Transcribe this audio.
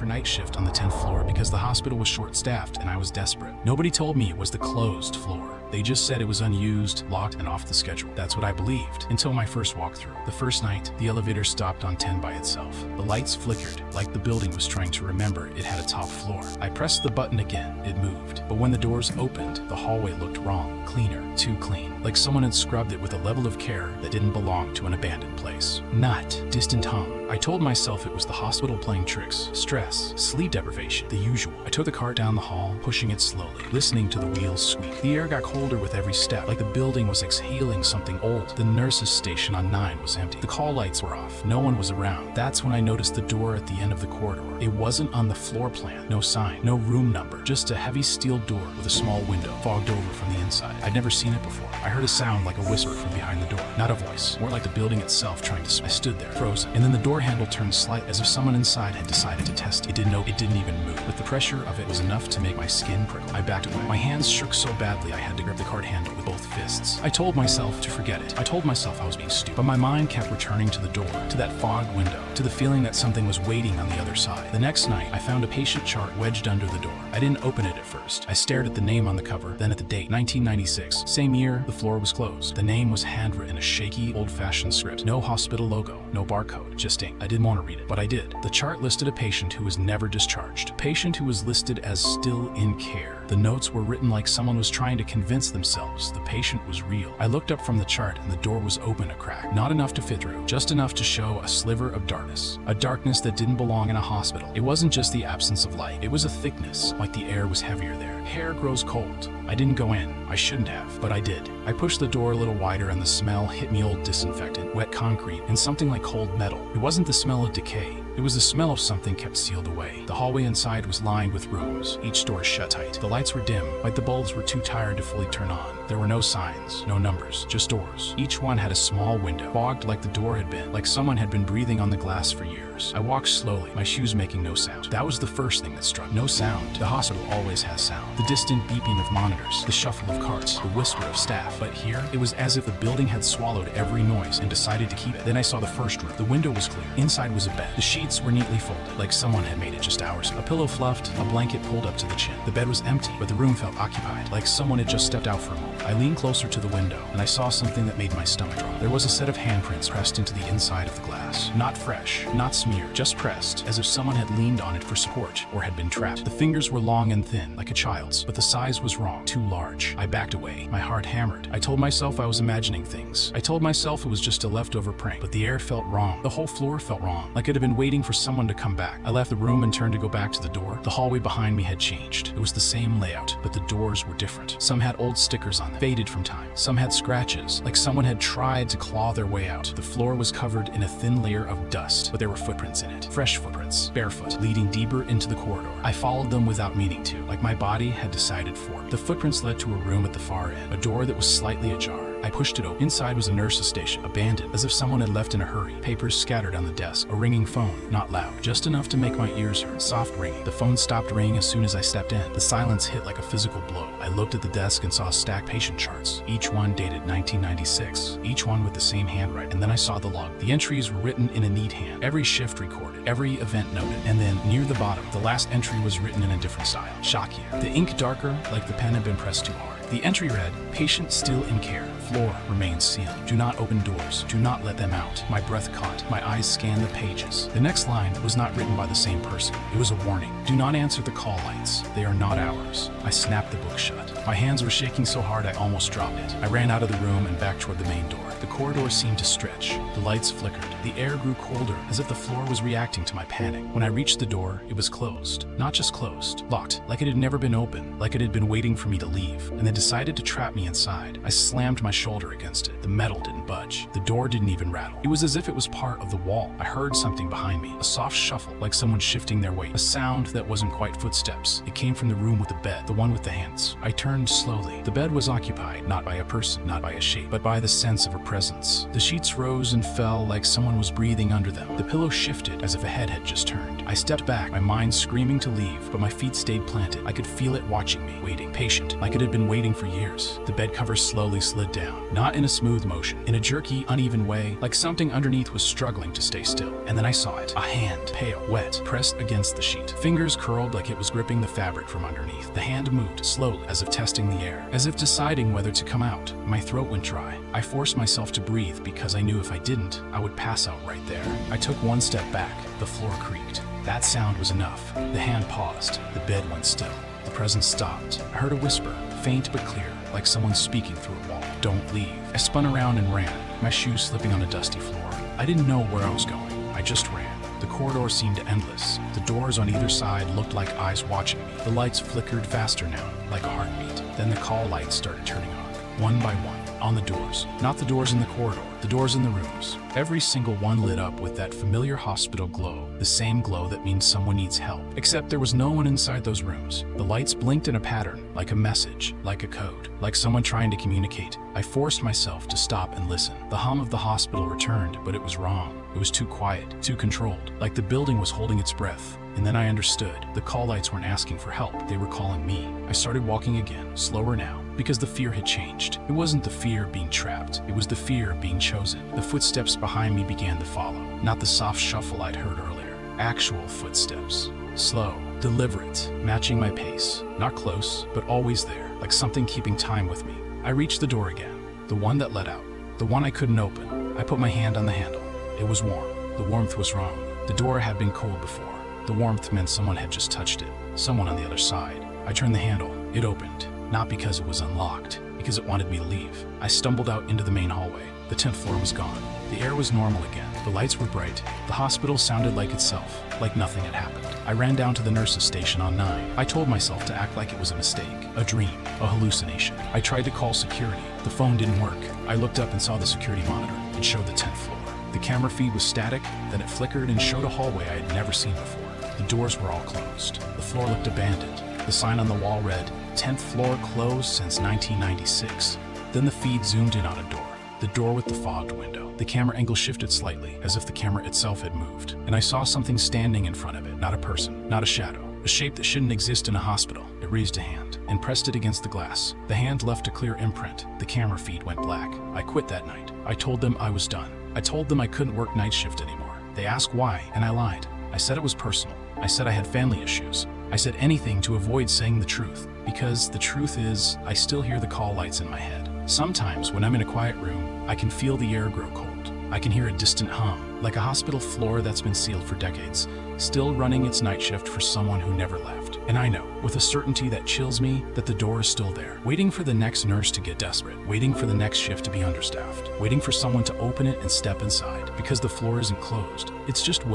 for night shift on the 10th floor because the hospital was short-staffed and I was desperate. Nobody told me it was the closed floor. They just said it was unused, locked, and off the schedule. That's what I believed, until my first walkthrough. The first night, the elevator stopped on 10 by itself. The lights flickered, like the building was trying to remember it had a top floor. I pressed the button again, it moved. But when the doors opened, the hallway looked wrong, cleaner, too clean. Like someone had scrubbed it with a level of care that didn't belong to an abandoned place. Not distant hum. I told myself it was the hospital playing tricks, stress, sleep deprivation, the usual. I took the cart down the hall, pushing it slowly, listening to the wheels squeak. The air got colder with every step, like the building was exhaling something old. The nurse's station on 9 was empty. The call lights were off. No one was around. That's when I noticed the door at the end of the corridor. It wasn't on the floor plan. No sign, no room number, just a heavy steel door with a small window, fogged over from the inside. I'd never seen it before. I heard a sound like a whisper from behind the door. Not a voice, more like the building itself trying to speak. I stood there, frozen, and then the door handle turned slightly, as if someone inside had decided to test it. It didn't even move, but the pressure of it was enough to make my skin prickle. I backed away. My hands shook so badly I had to grip the cart handle with both fists. I told myself to forget it. I told myself I was being stupid, but my mind kept returning to the door, to that fogged window, to the feeling that something was waiting on the other side. The next night, I found a patient chart wedged under the door. I didn't open it at first. I stared at the name on the cover, then at the date, 1996. Same year, the floor was closed. The name was handwritten in a shaky, old-fashioned script. No hospital logo, no barcode, just ink. I didn't want to read it, but I did. The chart listed a patient who was never discharged. A patient who was listed as still in care. The notes were written like someone was trying to convince themselves the patient was real. I looked up from the chart and the door was open a crack. Not enough to fit through, just enough to show a sliver of darkness. A darkness that didn't belong in a hospital. It wasn't just the absence of light. It was a thickness, like the air was heavier there. Hair grows cold. I didn't go in. I shouldn't have, but I did. I pushed the door a little wider and the smell hit me old disinfectant, wet concrete, and something like cold metal. It wasn't the smell of decay. It was the smell of something kept sealed away. The hallway inside was lined with rooms, each door shut tight. The lights were dim, like the bulbs were too tired to fully turn on. There were no signs, no numbers, just doors. Each one had a small window, fogged like the door had been, like someone had been breathing on the glass for years. I walked slowly, my shoes making no sound. That was the first thing that struck. No sound. The hospital always has sound. The distant beeping of monitors, the shuffle of carts, the whisper of staff. But here, it was as if the building had swallowed every noise and decided to keep it. Then I saw the first room. The window was clear. Inside was a bed. The sheets were neatly folded, like someone had made it just hours ago. A pillow fluffed, a blanket pulled up to the chin. The bed was empty, but the room felt occupied, like someone had just stepped out for a moment. I leaned closer to the window, and I saw something that made my stomach drop. There was a set of handprints pressed into the inside of the glass. Not fresh, not smeared, just pressed, as if someone had leaned on it for support, or had been trapped. The fingers were long and thin, like a child's, but the size was wrong, too large. I backed away, my heart hammered. I told myself I was imagining things. I told myself it was just a leftover prank, but the air felt wrong. The whole floor felt wrong, like it had been waiting for someone to come back. I left the room and turned to go back to the door. The hallway behind me had changed. It was the same layout, but the doors were different. Some had old stickers on them, faded from time. Some had scratches, like someone had tried to claw their way out. The floor was covered in a thin layer of dust, but there were footprints in it. Fresh footprints, barefoot, leading deeper into the corridor. I followed them without meaning to, like my body had decided for me. The footprints led to a room at the far end, a door that was slightly ajar. I pushed it open. Inside was a nurse's station, abandoned, as if someone had left in a hurry. Papers scattered on the desk, a ringing phone, not loud, just enough to make my ears hurt. Soft ringing. The phone stopped ringing as soon as I stepped in. The silence hit like a physical blow. I looked at the desk and saw stacked patient charts, each one dated 1996, each one with the same handwriting. And then I saw the log. The entries were written in a neat hand, every shift recorded, every event noted. And then, near the bottom, the last entry was written in a different style, shockier. The ink darker, like the pen had been pressed too hard. The entry read, "Patient still in care. Floor remains sealed. Do not open doors. Do not let them out." My breath caught. My eyes scanned the pages. The next line was not written by the same person. It was a warning. "Do not answer the call lights. They are not ours." I snapped the book shut. My hands were shaking so hard I almost dropped it. I ran out of the room and back toward the main door. The corridor seemed to stretch. The lights flickered. The air grew colder, as if the floor was reacting to my panic. When I reached the door, it was closed. Not just closed, locked, like it had never been open, like it had been waiting for me to leave, and then decided to trap me inside. I slammed my shoulder against it. The metal didn't budge. The door didn't even rattle. It was as if it was part of the wall. I heard something behind me, a soft shuffle, like someone shifting their weight. A sound that wasn't quite footsteps. It came from the room with the bed, the one with the hands. I turned slowly. The bed was occupied, not by a person, not by a shape, but by the sense of a presence. The sheets rose and fell like someone was breathing under them. The pillow shifted as if a head had just turned. I stepped back, my mind screaming to leave, but my feet stayed planted. I could feel it watching me, waiting, patient, like it had been waiting for years. The bed cover slowly slid down. down, not in a smooth motion, in a jerky, uneven way, like something underneath was struggling to stay still. And then I saw it. A hand, pale, wet, pressed against the sheet. Fingers curled like it was gripping the fabric from underneath. The hand moved slowly, as if testing the air, as if deciding whether to come out. My throat went dry. I forced myself to breathe because I knew if I didn't, I would pass out right there. I took one step back. The floor creaked. That sound was enough. The hand paused. The bed went still. The presence stopped. I heard a whisper, faint but clear, like someone speaking through a wall. Don't leave. I spun around and ran, my shoes slipping on a dusty floor. I didn't know where I was going. I just ran. The corridor seemed endless. The doors on either side looked like eyes watching me. The lights flickered faster now, like a heartbeat. Then the call lights started turning on, one by one, on the doors. Not the doors in the corridor, the doors in the rooms. Every single one lit up with that familiar hospital glow, the same glow that means someone needs help. Except there was no one inside those rooms. The lights blinked in a pattern, like a message, like a code, like someone trying to communicate. I forced myself to stop and listen. The hum of the hospital returned, but it was wrong. It was too quiet, too controlled, like the building was holding its breath. And then I understood. The call lights weren't asking for help, they were calling me. I started walking again, slower now, because the fear had changed. It wasn't the fear of being trapped, it was the fear of being chosen. The footsteps behind me began to follow, not the soft shuffle I'd heard earlier. Actual footsteps. Slow, deliberate, matching my pace. Not close, but always there, like something keeping time with me. I reached the door again, the one that led out, the one I couldn't open. I put my hand on the handle. It was warm. The warmth was wrong. The door had been cold before. The warmth meant someone had just touched it, someone on the other side. I turned the handle. It opened, not because it was unlocked, because it wanted me to leave. I stumbled out into the main hallway. The 10th floor was gone. The air was normal again. The lights were bright. The hospital sounded like itself, like nothing had happened. I ran down to the nurse's station on 9. I told myself to act like it was a mistake, a dream, a hallucination. I tried to call security. The phone didn't work. I looked up and saw the security monitor. It showed the 10th floor. The camera feed was static, then it flickered and showed a hallway I had never seen before. The doors were all closed. The floor looked abandoned. The sign on the wall read, 10th floor closed since 1996. Then the feed zoomed in on a door. The door with the fogged window. The camera angle shifted slightly, as if the camera itself had moved. And I saw something standing in front of it, not a person, not a shadow. A shape that shouldn't exist in a hospital. It raised a hand and pressed it against the glass. The hand left a clear imprint. The camera feed went black. I quit that night. I told them I was done. I told them I couldn't work night shift anymore. They asked why, and I lied. I said it was personal. I said I had family issues. I said anything to avoid saying the truth, because the truth is, I still hear the call lights in my head. Sometimes when I'm in a quiet room, I can feel the air grow cold. I can hear a distant hum, like a hospital floor that's been sealed for decades, still running its night shift for someone who never left. And I know, with a certainty that chills me, that the door is still there, waiting for the next nurse to get desperate, waiting for the next shift to be understaffed, waiting for someone to open it and step inside, because the floor isn't closed. It's just waiting.